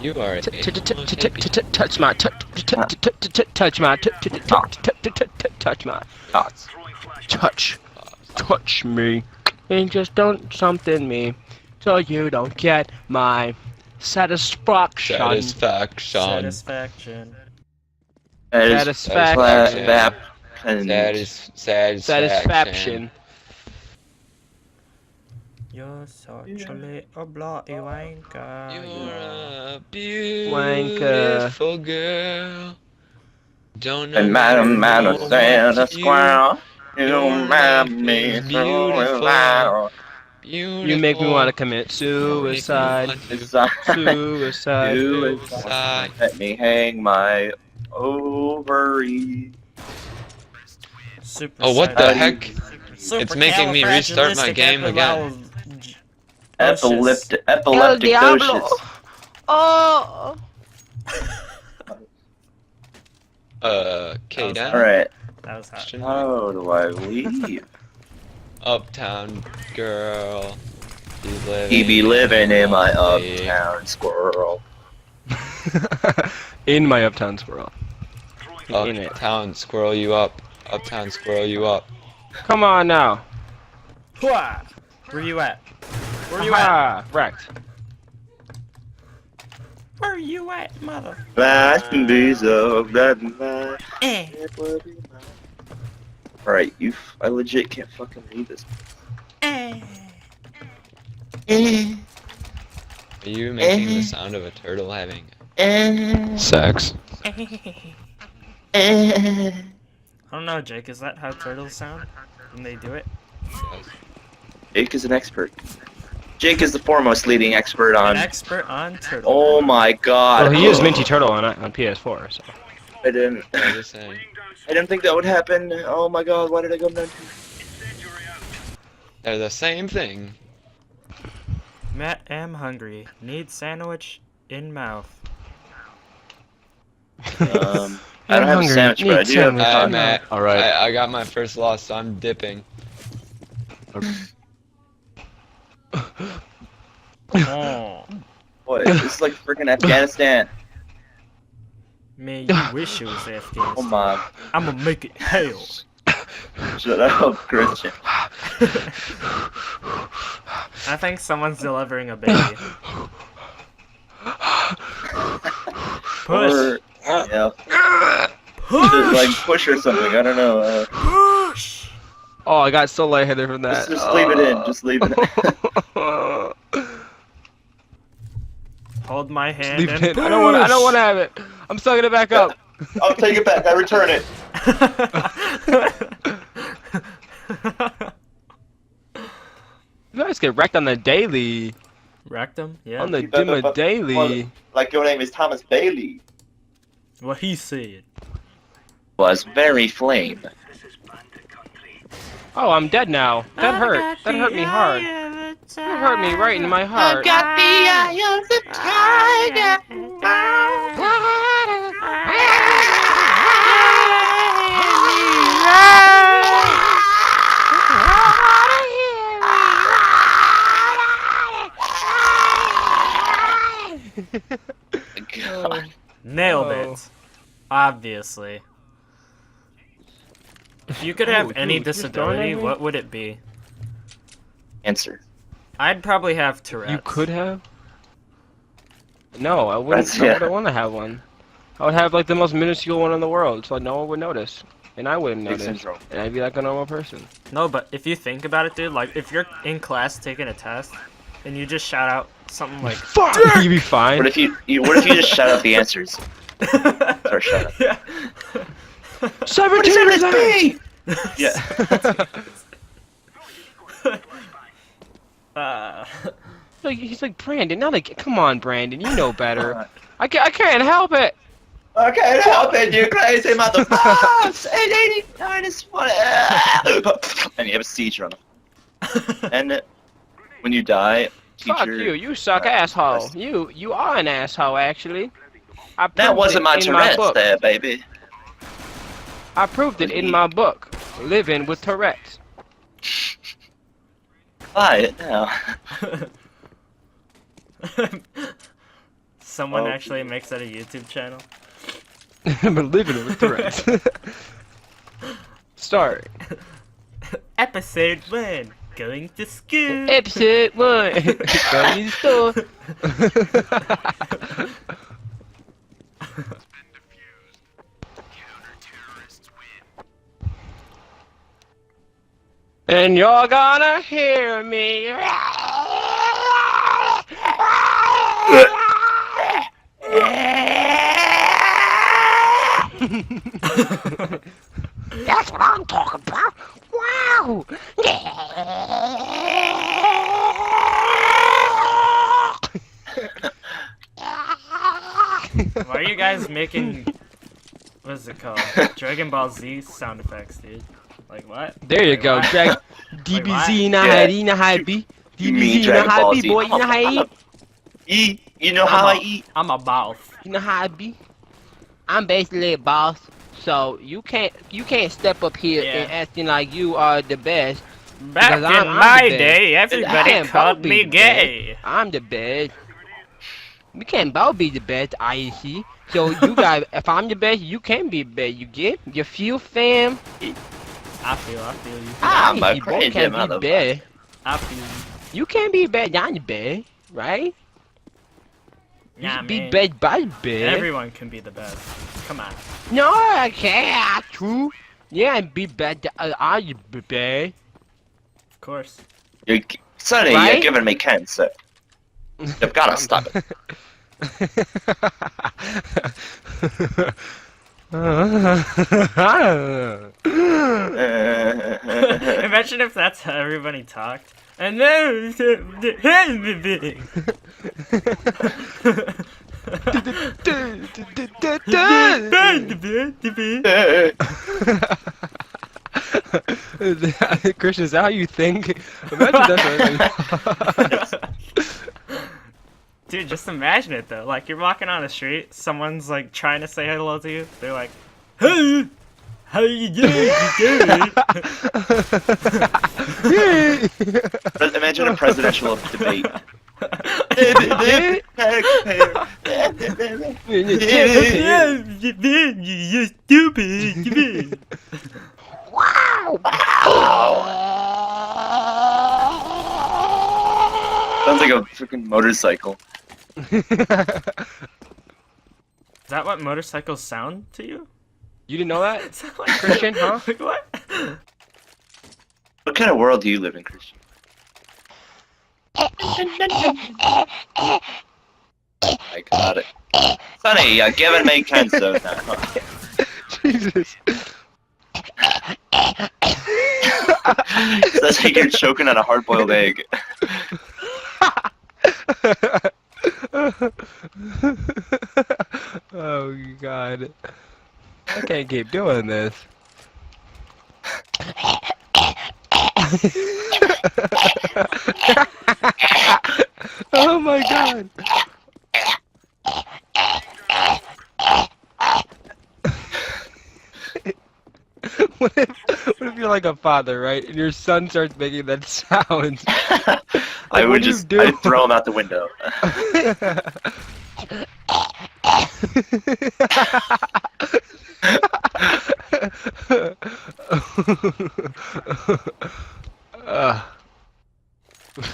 You are a Touch my touch me and just don't something me so you don't get my satisfaction. satisfaction. Satisfaction. You're such a little bloody wanker. You're a Wanker. beautiful girl. Don't know And what Madam to Santa do. Squirrel, you Your mad life me is so beautiful. loud. You make me want to commit suicide. Suicide. Suicide. Let me hang my ovary. Oh, what the heck? It's making me restart my game again. Epileptic Diablo. doses. Oh. Okay, then. Alright, That was hot. how do I leave? Uptown girl. He be living in my uptown. uptown squirrel. In my uptown squirrel. In it. Uptown squirrel you up. Uptown squirrel you up. Come on now. Where you at? Where you at? Ah, wrecked. Where you at, mother? Flashing bees of that night. Eh. Alright, I legit can't fucking read this. Eh. Are you making the sound of a turtle having sex? I don't know, Jake. Is that how turtles sound when they do it? Yes. Jake is an expert. Jake is the foremost leading expert An on. expert on turtle. Oh my god. Well, he is Minty Turtle on PS4, so. I didn't. I'm just saying. I didn't think that would happen. Oh my god, why did I go down to? They're the same thing. Matt, am hungry. Need sandwich in mouth. I don't I'm have hungry. a sandwich, but I Need do have sandwich. a hot Matt. dog. Alright. I got my first loss, so I'm dipping. Oh. What? This is like freaking Afghanistan. Man, you wish it was Oh Afghanistan. my. I'ma make it hell. Shut up, Christian. I think someone's delivering a baby. Push. Or, yeah. Push. Like push or something. I don't know. Push. Oh, I got so lightheaded from that. Just leave it in. Just leave it in. Hold my hand Leave and it. push. I don't want to have it. I'm sucking it back up. I'll take it back. I return it. You guys get wrecked on the daily. Rectum? Yeah. On the You better Dimma daily. Like your name is Thomas Bailey. What he said. Was very flame. Oh, I'm dead now. That hurt. That hurt me hard. That hurt me right in my heart. got the eye of the God. Nailed Oh. it. Obviously. If you could have Oh, any dude, you're throwing disability, at me? what would it be? Answer. I'd probably have Tourette's. You could have? No, I wouldn't. That's- I yeah. wouldn't want to have one. I would have like the most minuscule one in the world, so no one would notice, and I wouldn't Big notice, syndrome. and I'd be like a normal person. No, but if you think about it, dude, like if you're in class taking a test and you just shout out something like Fuck! You'd be fine. What if you just shout out the answers? Or shut up. Yeah. 17 Yeah. Like, he's like, Brandon, not like, come on, Brandon, you know better. I can't help it. I can't help it, you crazy motherfucker! 889 is funny. And you have a seizure on them. And when you die, Fuck teacher. you suck, asshole. You are an asshole, actually. I That proved wasn't it my in my Tourette's book. there, baby. I proved it in my book, Living with Tourette's. Buy it now. someone Oh, actually please. makes that a YouTube channel. I'm living it with Tourette's. Start. Episode 1. Going to school. Episode 1. Going to the store. And you're gonna hear me. That's what I'm talking about. Wow. Why are you guys making, what is it called? Dragon Ball Z sound effects, dude. Like what? There you Like, go, what? Drag. what? DBZ na Yeah. high, na high B. You mean DBZ na Dragon high Ball B, Z. boy, na high. Eat. You know how I eat? I'm a boss. You know how I be? I'm basically a boss, so you can't step up here Yeah. and acting like you are the best. Back Because I'm in the my best. day, I everybody can't called both be me the gay. I'm the best. We can't both be the best, IEC. So you guys, if I'm the best, you can be best. You get? You feel, fam? I feel you. I'm a You both crazy can't be motherfucker. best. I feel you. You can't be best, I'm the best, right? You Nah, should be man. best by the best. Everyone can be the best. Come on. No, I can't. True. Yeah, and be bad. I'll be bad. Of course. You're, Sonny, Right? you're giving me cancer. You've gotta stop it. Imagine if that's how everybody talked. And then Christian, is that how you think? Imagine that's Dude, just imagine it though. Like you're walking on the street, someone's like trying to say hello to you. They're like, "Hey, how you doing today?" Imagine a presidential debate. You're stupid. Sounds like a freaking motorcycle. Is that what motorcycles sound to you? You didn't know that? Sound like Christian, huh? Like what? What kind of world do you live in, Christian? I got it. Sonny, you're giving me cancer now. Jesus. Sounds like you're choking on a hard-boiled egg. Oh God. I can't keep doing this. Oh my God. What if you're like a father, right? And your son starts making that sound. I what would do you just do? I'd throw him out the window.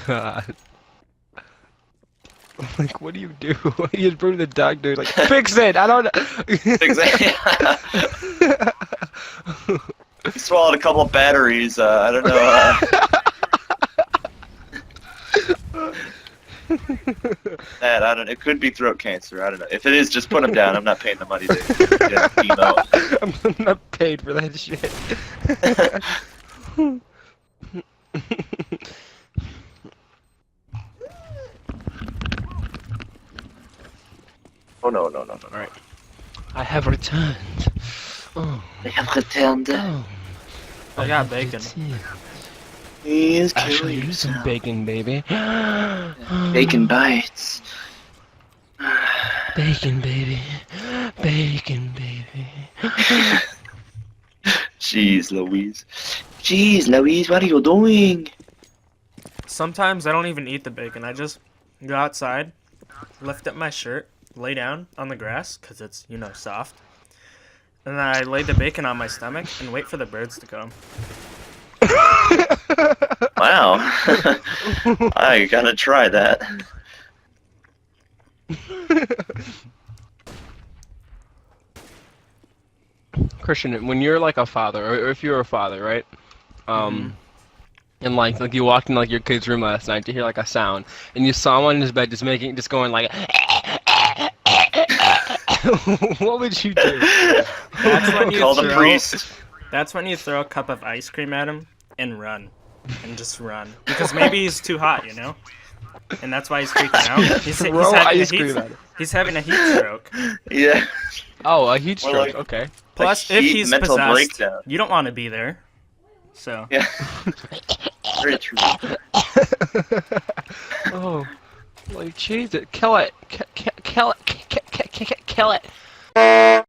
God. Like, what do you do? You just bring the doctor, like, fix it! I don't know! Exactly. He swallowed a couple of batteries. I don't know. That I don't. It could be throat cancer. I don't know. If it is, just put him down. I'm not paying the money to get chemo. I'm not paid for that shit. Oh no. Alright. I have returned. Oh. They have returned. Oh. I got bacon. He is Actually, killing use some himself. bacon, baby. Bacon bites. Bacon, baby. Bacon, baby. Jeez, Louise. Jeez, Louise, what are you doing? Sometimes I don't even eat the bacon. I just go outside, lift up my shirt, lay down on the grass because it's, you know, soft. And then I lay the bacon on my stomach and wait for the birds to come. Wow. I gotta try that. Christian, when you're like a father, or if you're a father, right? And like you walked in like your kid's room last night to hear like a sound, and you saw him in his bed just going like, what would you do? That's when you Call the throw- priest. That's when you throw a cup of ice cream at him and run. And just run. Because maybe he's too hot, you know? And that's why he's freaking out. Throw ice cream at him. He's having a heat stroke. Yeah. Oh, a heat More stroke. like- Okay. Plus, A if heat he's mental possessed, breakdown. you don't want to be there. So. Yeah. Very true. Oh, like Jesus, kill it, kill it, kill it.